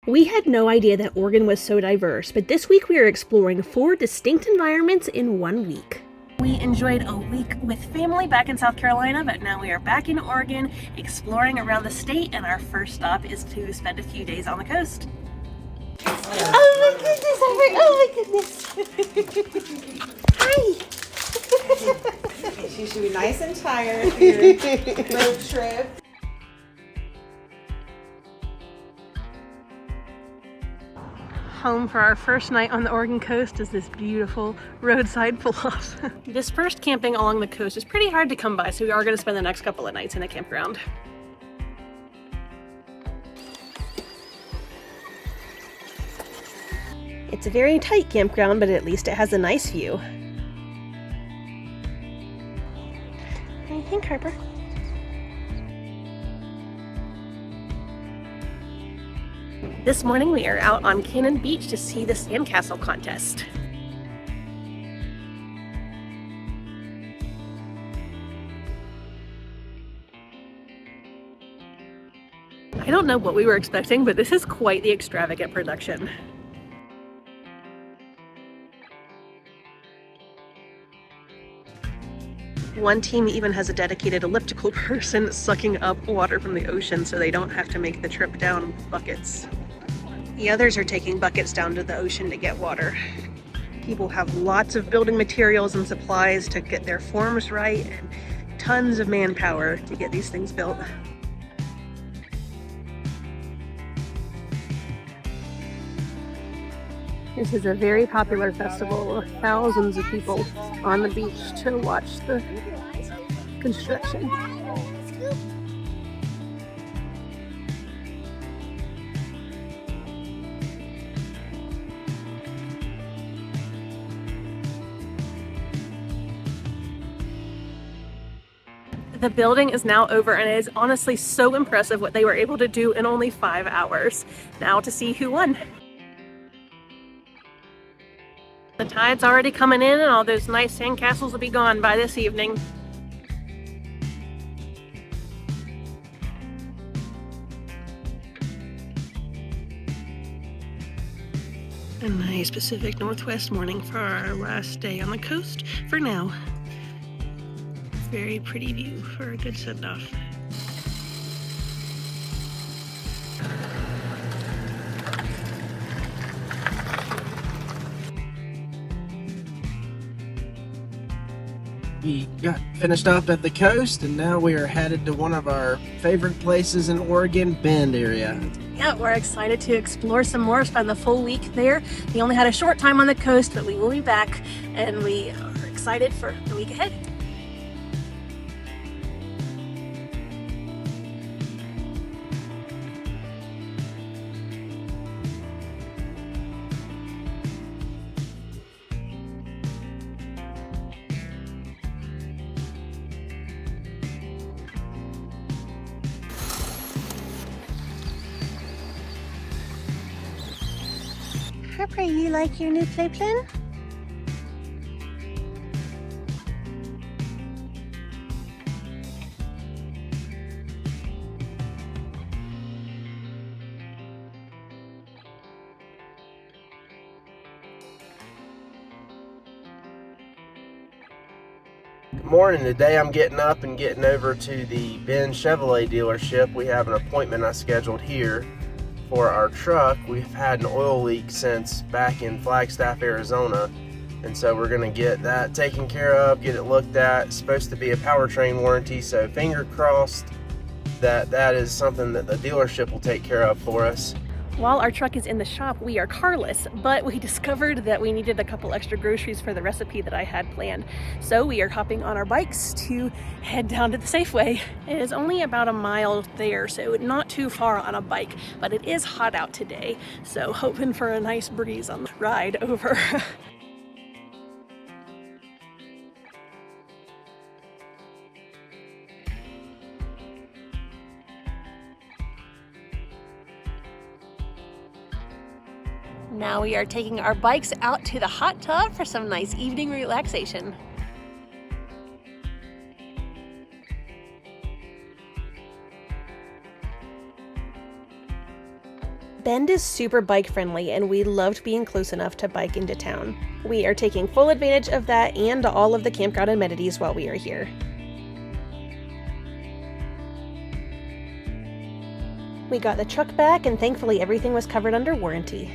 We had no idea that Oregon was so diverse, but this week we are exploring 4 distinct environments in 1 week. We enjoyed a week with family back in South Carolina, but now we are back in Oregon, exploring around the state, and our first stop is to spend a few days on the coast. Oh my goodness. Hi. She should be nice and tired for your road trip. Home for our first night on the Oregon coast is this beautiful roadside bluff. Dispersed camping along the coast is pretty hard to come by, so we are going to spend the next couple of nights in a campground. It's a very tight campground, but at least it has a nice view. What do you think, Harper? This morning we are out on Cannon Beach to see the Sandcastle Contest. I don't know what we were expecting, but this is quite the extravagant production. One team even has a dedicated elliptical person sucking up water from the ocean so they don't have to make the trip down with buckets. The others are taking buckets down to the ocean to get water. People have lots of building materials and supplies to get their forms right, and tons of manpower to get these things built. This is a very popular festival with thousands of people on the beach to watch the construction. The building is now over, and it is honestly so impressive what they were able to do in only 5 hours. Now to see who won. The tide's already coming in, and all those nice sandcastles will be gone by this evening. A nice Pacific Northwest morning for our last day on the coast for now. Very pretty view for a good send-off. We got finished up at the coast, and now we are headed to one of our favorite places in Oregon, Bend area. Yeah, we're excited to explore some more, spend the full week there. We only had a short time on the coast, but we will be back, and we are excited for the week ahead. Harper, you like your new playpen? Good morning. Today I'm getting up and getting over to the Bend Chevrolet dealership. We have an appointment I scheduled here for our truck. We've had an oil leak since back in Flagstaff, Arizona, and so we're going to get that taken care of, get it looked at. It's supposed to be a powertrain warranty, so finger crossed that that is something that the dealership will take care of for us. While our truck is in the shop, we are carless, but we discovered that we needed a couple extra groceries for the recipe that I had planned. So we are hopping on our bikes to head down to the Safeway. It is only about a mile there, so not too far on a bike, but it is hot out today, so hoping for a nice breeze on the ride over. Now we are taking our bikes out to the hot tub for some nice evening relaxation. Bend is super bike friendly and we loved being close enough to bike into town. We are taking full advantage of that and all of the campground amenities while we are here. We got the truck back and thankfully everything was covered under warranty.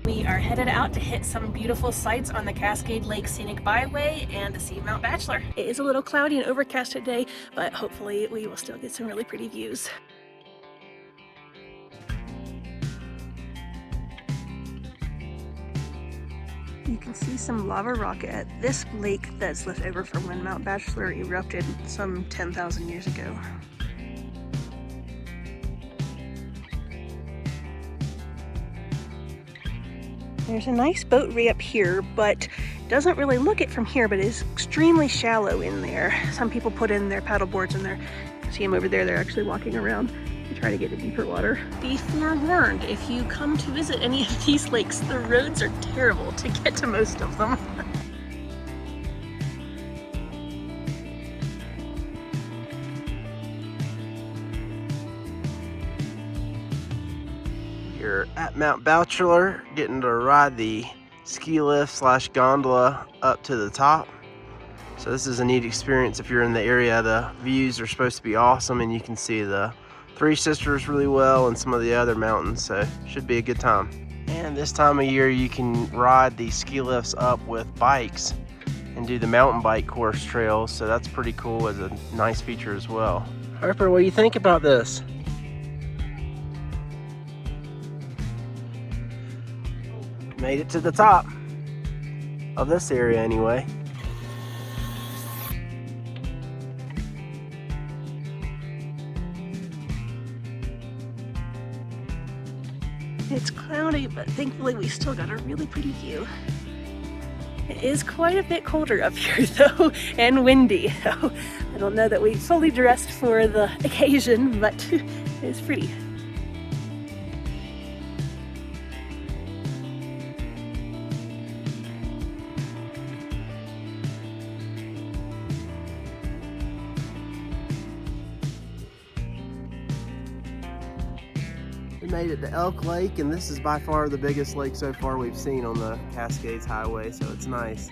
We are headed out to hit some beautiful sights on the Cascade Lakes Scenic Byway and to see Mount Bachelor. It is a little cloudy and overcast today, but hopefully we will still get some really pretty views. You can see some lava rock at this lake that's left over from when Mount Bachelor erupted some 10,000 years ago. There's a nice boat ramp here, but it doesn't really look it from here, but it is extremely shallow in there. Some people put in their paddle boards in there. See them over there, they're actually walking around to try to get to deeper water. Be forewarned, if you come to visit any of these lakes, the roads are terrible to get to most of them. You're at Mount Bachelor, getting to ride the ski lift / gondola up to the top. So this is a neat experience if you're in the area. The views are supposed to be awesome and you can see the Three Sisters really well and some of the other mountains, so should be a good time. And this time of year you can ride the ski lifts up with bikes and do the mountain bike course trails, so that's pretty cool as a nice feature as well. Harper, what do you think about this? Made it to the top of this area anyway. It's cloudy, but thankfully we still got a really pretty view. It is quite a bit colder up here though, and windy. So I don't know that we fully dressed for the occasion, but it's pretty. We made it to Elk Lake, and this is by far the biggest lake so far we've seen on the Cascades Highway, so it's nice.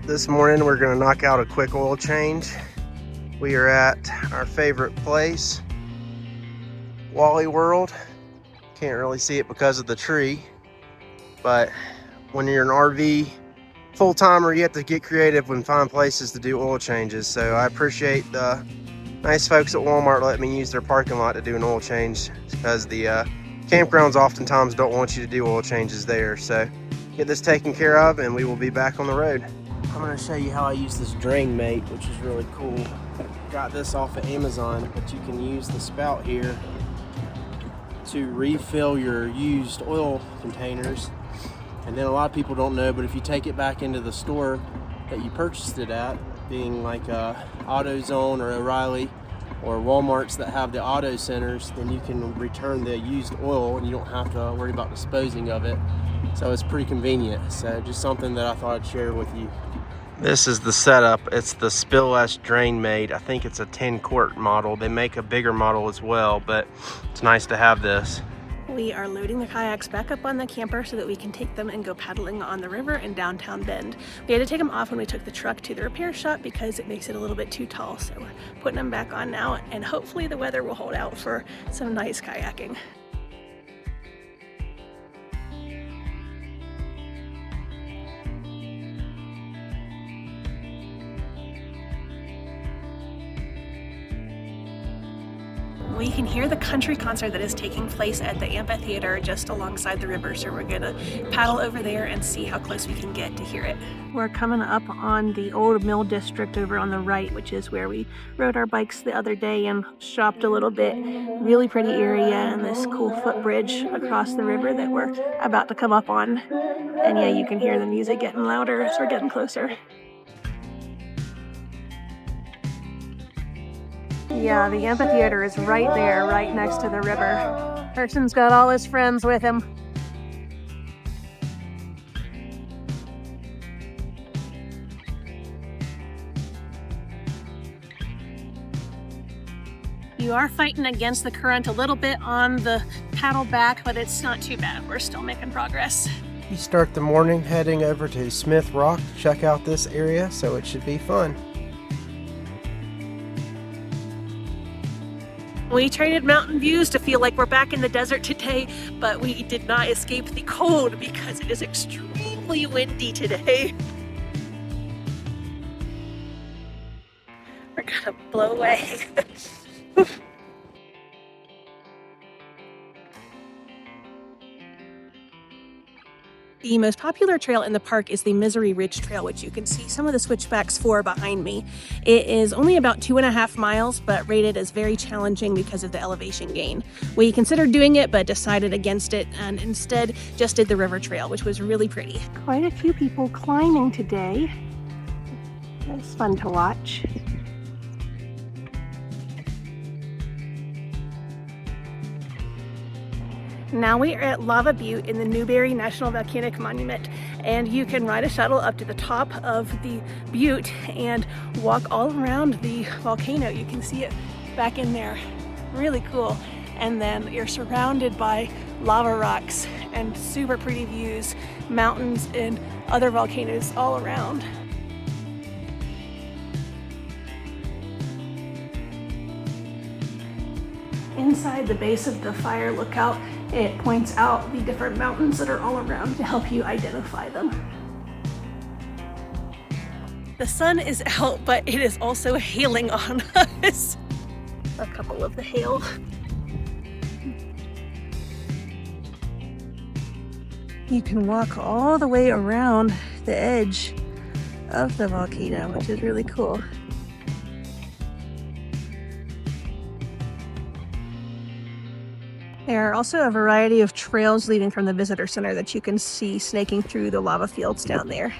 This morning we're going to knock out a quick oil change. We are at our favorite place, Wally World. Can't really see it because of the tree, but when you're an RV full-timer, you have to get creative and find places to do oil changes. So I appreciate the nice folks at Walmart letting me use their parking lot to do an oil change, because the campgrounds oftentimes don't want you to do oil changes there. So get this taken care of and we will be back on the road. I'm going to show you how I use this drain mate, which is really cool. Got this off of Amazon, but you can use the spout here to refill your used oil containers. And then a lot of people don't know, but if you take it back into the store that you purchased it at, being like AutoZone or O'Reilly or Walmarts that have the auto centers, then you can return the used oil and you don't have to worry about disposing of it. So it's pretty convenient. So just something that I thought I'd share with you. This is the setup. It's the Spill-less drain mate. I think it's a 10-quart model. They make a bigger model as well, but it's nice to have this. We are loading the kayaks back up on the camper so that we can take them and go paddling on the river in downtown Bend. We had to take them off when we took the truck to the repair shop because it makes it a little bit too tall. So we're putting them back on now, and hopefully the weather will hold out for some nice kayaking. We can hear the country concert that is taking place at the amphitheater just alongside the river, so we're gonna paddle over there and see how close we can get to hear it. We're coming up on the old mill district over on the right, which is where we rode our bikes the other day and shopped a little bit. Really pretty area, and this cool footbridge across the river that we're about to come up on. And yeah, you can hear the music getting louder as we're getting closer. Yeah, the amphitheater is right there, right next to the river. Carson's got all his friends with him. You are fighting against the current a little bit on the paddle back, but it's not too bad. We're still making progress. You start the morning heading over to Smith Rock to check out this area, so it should be fun. We traded mountain views to feel like we're back in the desert today, but we did not escape the cold because it is extremely windy today. We're gonna blow away. The most popular trail in the park is the Misery Ridge Trail, which you can see some of the switchbacks for behind me. It is only about 2.5 miles, but rated as very challenging because of the elevation gain. We considered doing it, but decided against it, and instead just did the river trail, which was really pretty. Quite a few people climbing today. It's fun to watch. Now we are at Lava Butte in the Newberry National Volcanic Monument, and you can ride a shuttle up to the top of the butte and walk all around the volcano. You can see it back in there. Really cool. And then you're surrounded by lava rocks and super pretty views, mountains and other volcanoes all around. Inside the base of the fire lookout, it points out the different mountains that are all around to help you identify them. The sun is out, but it is also hailing on us. A couple of the hail. You can walk all the way around the edge of the volcano, which is really cool. There are also a variety of trails leading from the visitor center that you can see snaking through the lava fields down there.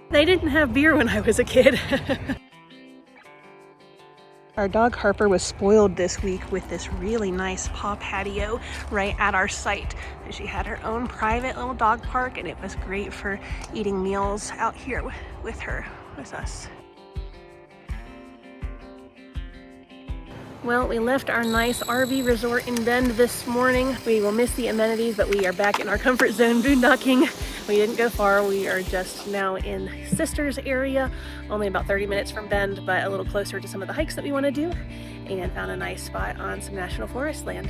They didn't have beer when I was a kid. Our dog Harper was spoiled this week with this really nice paw patio right at our site. She had her own private little dog park, and it was great for eating meals out here with us. Well, we left our nice RV resort in Bend this morning. We will miss the amenities, but we are back in our comfort zone boondocking. We didn't go far. We are just now in Sisters area, only about 30 minutes from Bend, but a little closer to some of the hikes that we want to do, and found a nice spot on some national forest land.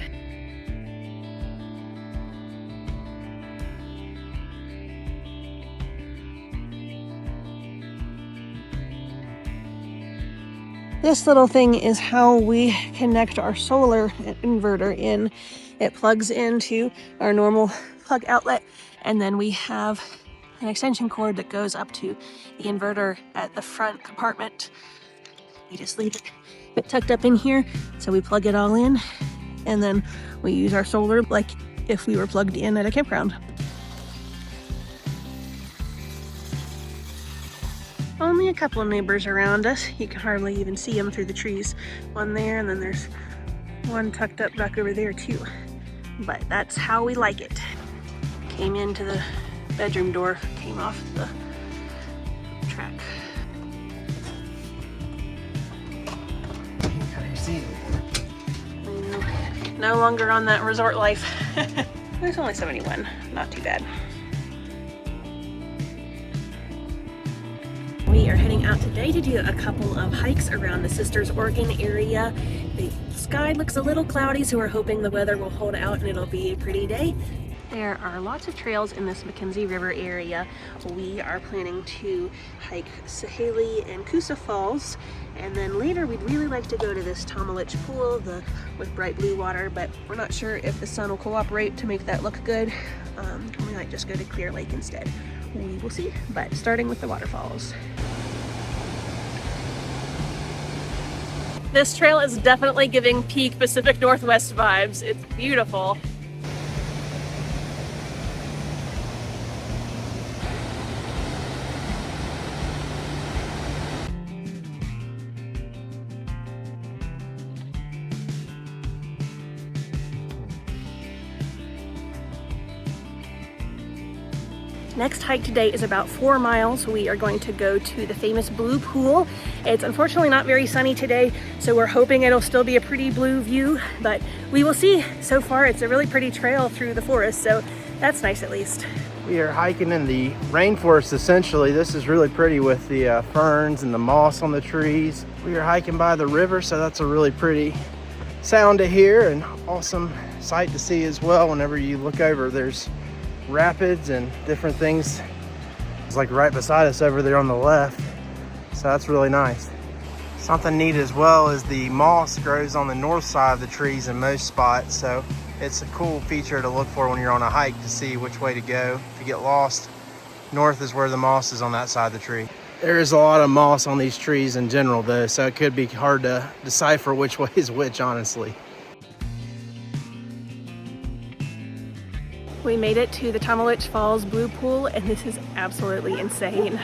This little thing is how we connect our solar inverter in. It plugs into our normal plug outlet, and then we have an extension cord that goes up to the inverter at the front compartment. We just leave it tucked up in here, so we plug it all in, and then we use our solar like if we were plugged in at a campground. Only a couple of neighbors around us. You can hardly even see them through the trees. One there, and then there's one tucked up back over there too. But that's how we like it. Came into the bedroom door, came off the track. No longer on that resort life. There's only 71, not too bad. We are heading out today to do a couple of hikes around the Sisters Oregon area. The sky looks a little cloudy, so we're hoping the weather will hold out and it'll be a pretty day. There are lots of trails in this McKenzie River area. We are planning to hike Sahaley and Coosa Falls, and then later we'd really like to go to this Tamolitch pool with bright blue water, but we're not sure if the sun will cooperate to make that look good. We might just go to Clear Lake instead. We will see, but starting with the waterfalls. This trail is definitely giving peak Pacific Northwest vibes. It's beautiful. Next hike today is about 4 miles. We are going to go to the famous blue pool. It's unfortunately not very sunny today, so we're hoping it'll still be a pretty blue view, but we will see. So far, it's a really pretty trail through the forest, so that's nice at least. We are hiking in the rainforest essentially. This is really pretty with the ferns and the moss on the trees. We are hiking by the river, so that's a really pretty sound to hear and awesome sight to see as well. Whenever you look over, there's rapids and different things. It's like right beside us over there on the left, so that's really nice. Something neat as well is the moss grows on the north side of the trees in most spots, so it's a cool feature to look for when you're on a hike to see which way to go. If you get lost, north is where the moss is on that side of the tree. There is a lot of moss on these trees in general though, so it could be hard to decipher which way is which, honestly. We made it to the Tamolitch Falls Blue Pool, and this is absolutely insane.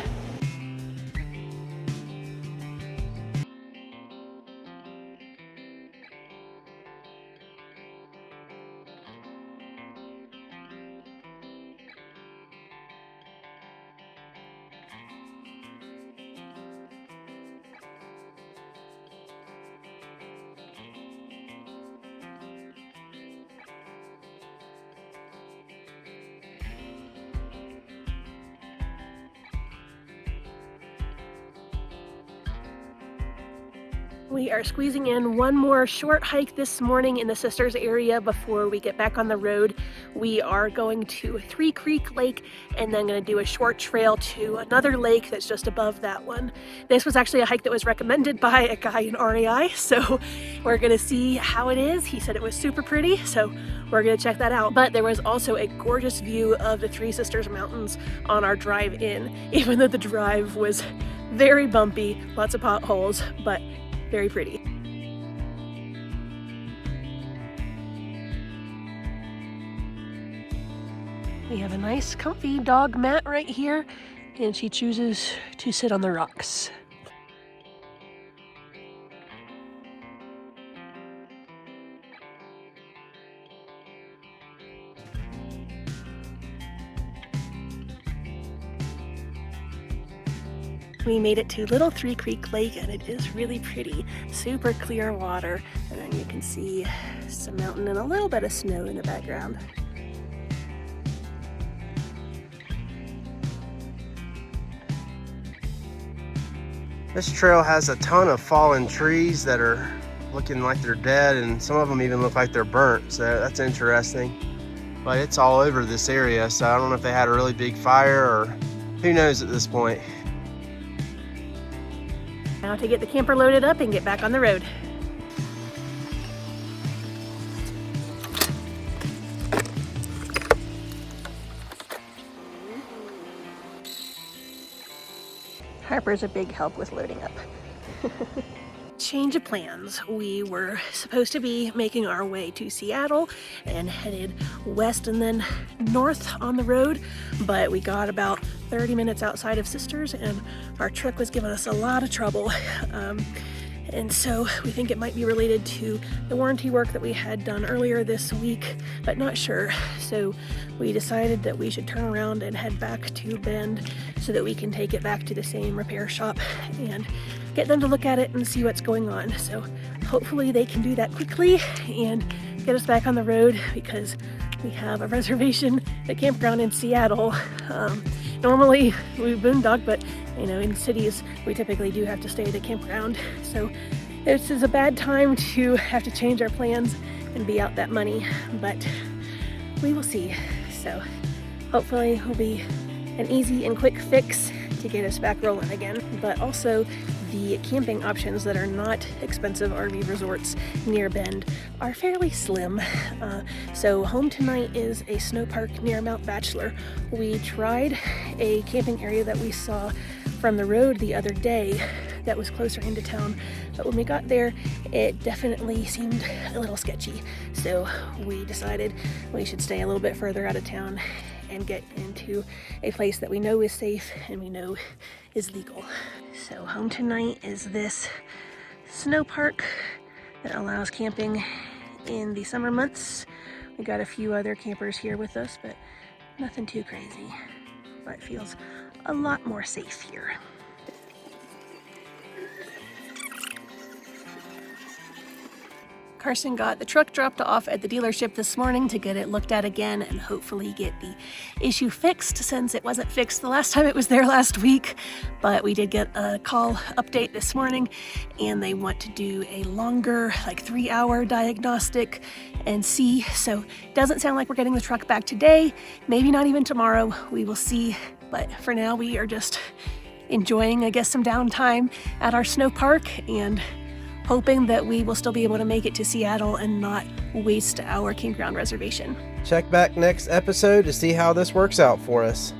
We are squeezing in one more short hike this morning in the Sisters area before we get back on the road. We are going to Three Creek Lake and then going to do a short trail to another lake that's just above that one. This was actually a hike that was recommended by a guy in REI, so we're going to see how it is. He said it was super pretty, so we're going to check that out. But there was also a gorgeous view of the Three Sisters Mountains on our drive in, even though the drive was very bumpy, lots of potholes, but very pretty. We have a nice comfy dog mat right here, and she chooses to sit on the rocks. We made it to Little Three Creek Lake, and it is really pretty. Super clear water, and then you can see some mountain and a little bit of snow in the background. This trail has a ton of fallen trees that are looking like they're dead, and some of them even look like they're burnt, so that's interesting. But it's all over this area, so I don't know if they had a really big fire or who knows at this point. Now to get the camper loaded up and get back on the road. Harper's a big help with loading up. Change of plans. We were supposed to be making our way to Seattle and headed west and then north on the road, but we got about 30 minutes outside of Sisters and our truck was giving us a lot of trouble. And so we think it might be related to the warranty work that we had done earlier this week, but not sure. So we decided that we should turn around and head back to Bend so that we can take it back to the same repair shop and get them to look at it and see what's going on. So hopefully they can do that quickly and get us back on the road, because we have a reservation at campground in Seattle. Normally we boondock, but you know, in cities we typically do have to stay at a campground. So this is a bad time to have to change our plans and be out that money, but we will see. So hopefully it'll be an easy and quick fix to get us back rolling again. But also the camping options that are not expensive RV resorts near Bend are fairly slim. So home tonight is a snow park near Mount Bachelor. We tried a camping area that we saw from the road the other day that was closer into town, but when we got there it definitely seemed a little sketchy. So we decided we should stay a little bit further out of town and get into a place that we know is safe and we know is legal. So home tonight is this snow park that allows camping in the summer months. We got a few other campers here with us, but nothing too crazy, but feels a lot more safe here. Carson got the truck dropped off at the dealership this morning to get it looked at again and hopefully get the issue fixed, since it wasn't fixed the last time it was there last week. But we did get a call update this morning and they want to do a longer, like 3-hour diagnostic and see. So it doesn't sound like we're getting the truck back today, maybe not even tomorrow, we will see. But for now we are just enjoying, I guess, some downtime at our snow park and hoping that we will still be able to make it to Seattle and not waste our campground reservation. Check back next episode to see how this works out for us.